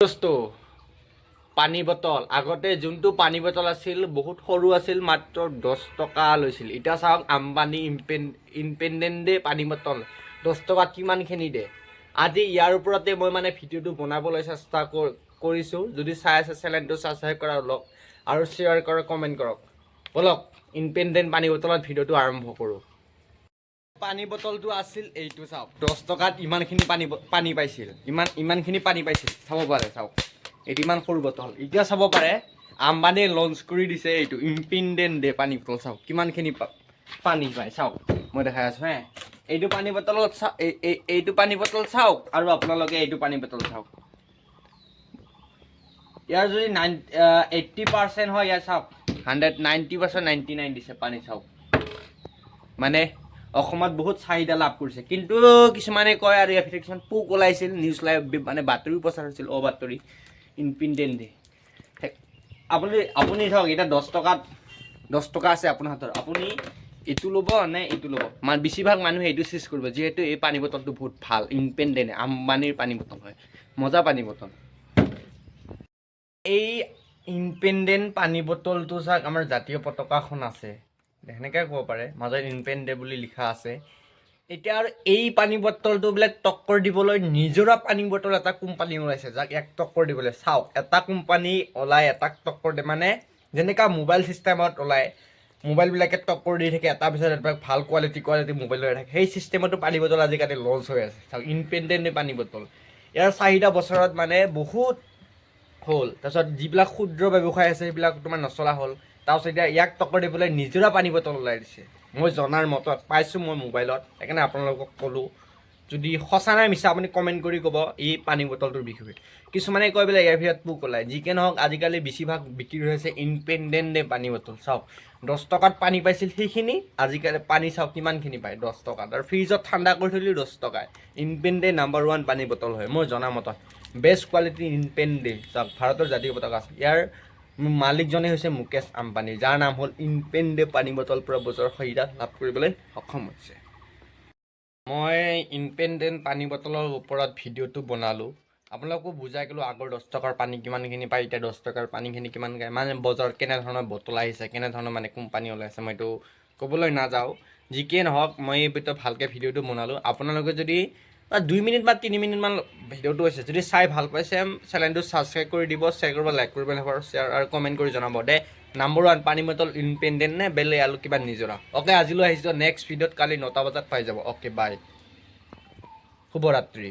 দোস্ত পানী বটল আগতে যোনটো পানী বটল আছিল বহুত সৰু আছিল মাত্ৰ 10 টকা লৈছিল এতিয়া চাওক আম্বানী ইনপেণ্ডেণ্টে পানী বটল 10 টকাত কিমানখিনি দে আজি ইয়াৰ ওপৰতে মই মানে ভিডিঅ'টো বনাবলৈ চেষ্টা কৰিছোঁ যদি চাই আছে চেনেলটো ছাবস্ক্ৰাইব কৰা লওক আৰু শ্বেয়াৰ কৰক কমেণ্ট কৰক বলক ইনপেণ্ডেণ্ট পানী বটলত ভিডিঅ'টো আৰম্ভ কৰোঁ পানী বটলটো আছিল এইটো চাওক 10 টকাত ইমানখিনি পানী পাইছিল ইমানখিনি পানী পাইছিল চাব পাৰে চাওক এইটো ইমান সৰু বটল এতিয়া চাব পাৰে আম্বানীয়ে লঞ্চ কৰি দিছে এইটো ইনপেণ্ডেণ্ট পানী বটল চাওক কিমানখিনি পানী পায় চাওক মই দেখাই আছোঁ হে এইটো পানী বটলত এইটো পানী বটল চাওক আৰু আপোনালোকে এইটো পানী বটল চাওক ইয়াৰ যদি 80% হয় ইয়াৰ চাওক 90% 99 দিছে পানী চাওক মানে অসমত বহুত চাহিদা লাভ কৰিছে কিন্তু কিছুমানে কয় আৰু ইয়াৰ ভিতৰত কিছুমান পোক ওলাইছিল নিউজ লাইভ মানে বাতৰি প্ৰচাৰ হৈছিল অবাতৰি ইনপেণ্ডেণ্ট আপুনি চাওক এতিয়া 10 টকা আছে আপোনাৰ হাতত আপুনি এইটো ল'ব নে এইটো ল'ব মানে বেছিভাগ মানুহে এইটো চুজ কৰিব যিহেতু এই পানী বটলটো বহুত ভাল ইনপেণ্ডেণ্ট আম্বানীৰ পানী বটল হয় মজা পানী বটল এই ইনপেণ্ডেণ্ট পানী বটলটো চাওক আমাৰ জাতীয় পতাকাখন আছে সেনেকৈ ক'ব পাৰে মাজত ইনপেণ্ডেণ্ট বুলি লিখা আছে এতিয়া আৰু এই পানী বটলটোবিলাক টক্কৰ দিবলৈ নিজৰা পানী বটল এটা কোম্পানী ওলাইছে যাক এক টক্কৰ দিবলৈ চাওক এটা কোম্পানী ওলাই এটাক টক্কৰ দিয়ে মানে যেনেকুৱা মোবাইল ছিষ্টেমত ওলায় মোবাইলবিলাকে টক্কৰ দি থাকে এটা পিছত এটা ভাল কোৱালিটি মোবাইল লৈ থাকে সেই ছিষ্টেমতো পানী বটল আজিকালি লঞ্চ হৈ আছে চাওক ইনপেণ্ডেণ্ট পানী বটল ইয়াৰ চাহিদা বছৰত মানে বহুত হ'ল তাৰপিছত যিবিলাক ক্ষুদ্ৰ ব্যৱসায় আছে সেইবিলাক তোমাৰ নচলা হ'ল তাৰপিছত এতিয়া ইয়াক টক্কৰ দিবলৈ নিজৰা পানী বটল ওলাই দিছে মই জনাৰ মতত পাইছোঁ মই মোবাইলত সেইকাৰণে আপোনালোকক ক'লোঁ যদি সঁচা নাই মিছা আপুনি কমেণ্ট কৰি ক'ব এই পানী বটলটোৰ বিষয়ে কিছুমানে কয় বোলে ইয়াৰ ভিতৰত পোক ওলায় যিকে নহওক আজিকালি বেছিভাগ বিক্ৰী হৈছে ইনপেণ্ডেণ্টে পানী বটল চাওক 10 টকাত পানী পাইছিল সেইখিনি আজিকালি পানী চাওক কিমানখিনি পায় 10 টকাত আৰু ফ্ৰিজত ঠাণ্ডা কৰি থ'লেও 10 টকায় ইনপেণ্ডে নাম্বাৰ 1 পানী বটল হয় মই জনা মতত বেষ্ট কোৱালিটি ইনপেণ্ডে চাওক ভাৰতৰ জাতীয় পতাকা আছে ইয়াৰ মালিকজনে হৈছে মুকেশ আম্বানী যাৰ নাম হ'ল ইনপেণ্ডে পানী বটল পৰা বছৰৰ চাহিদা লাভ কৰিবলৈ সক্ষম হৈছে মই ইনপেণ্ডেণ্ট পানী বটলৰ ওপৰত ভিডিঅ'টো বনালোঁ আপোনালোকো বুজাই ক'লোঁ আগৰ 10 টকাৰ পানী কিমানখিনি পায় এতিয়া 10 টকাৰ পানীখিনি কিমান মানে বজাৰত কেনেধৰণৰ বটল আহিছে কেনেধৰণৰ মানে কোম্পানী ওলাইছে মই এইটো ক'বলৈ নাযাওঁ যিকেই নহওক মই এই ভিতৰত ভালকৈ ভিডিঅ'টো বনালোঁ আপোনালোকে যদি 2 মিনিট বা 3 মিনিটমান ভিডিঅ'টো হৈছে যদি চাই ভাল পাইছে চেনেলটো ছাবস্ক্ৰাইব কৰি দিব শ্বেয়াৰ কৰিব লাইক কৰিব শ্বেয়াৰ আৰু কমেণ্ট কৰি জনাব দে নাম্বাৰ 1 পানী বটল ইনপেণ্ডেণ্ট নে বেলেগ আৰু কিবা নিজৰা অ'কে আজিলৈ আহিছোঁ নেক্সট ভিডিঅ'ত কালি 9টা বজাত পাই যাব অ'কে বাই শুভৰাত্ৰি